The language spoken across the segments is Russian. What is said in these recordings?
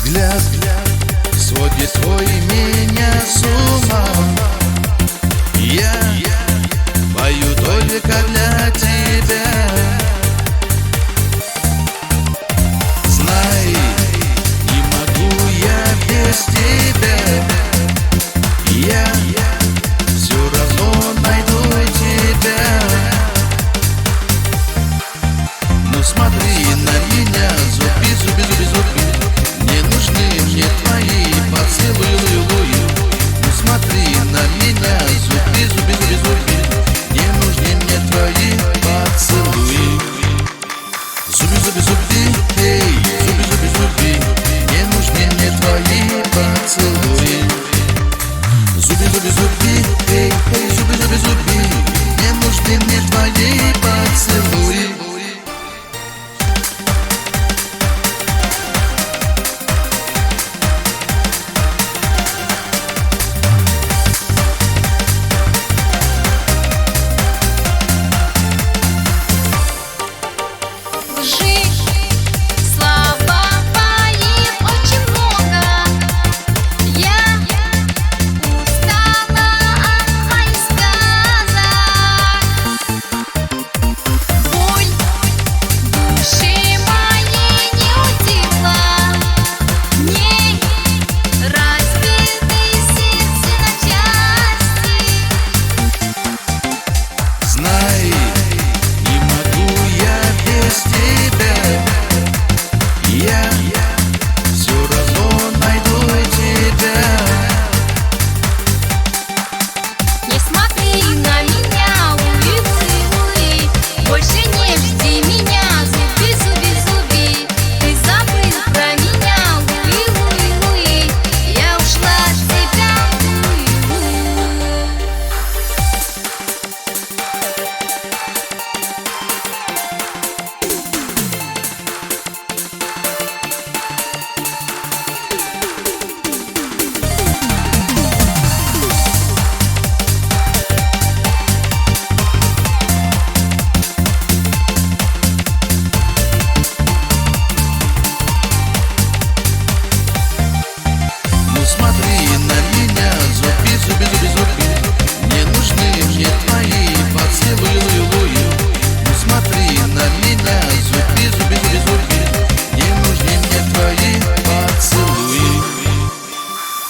взгляд сводит твой меня с ума. Я пою только для тебя. Знай, не могу я без тебя. Я все равно найду тебя. Ну смотри на меня, зуби, зуби, зуби, зуби. Не нужны мне твои поцелуи. Ну смотри на меня, зуби, зуби, зуби, зуби. Не нужны мне твои поцелуи. Зуби, зуби, зуби, эй, зуби, зуби, зуби. Не нужны мне твои поцелуи. Зуби, зуби, зуби, эй, эй, зуби, зуби, зуби. Не нужны мне твои поцелуи.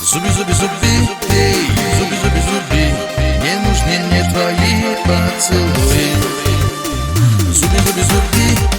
Зуби, зуби, зуби, эй, зуби, зуби, зуби. Не нужны мне твои поцелуи. Зуби, зуби, зуби.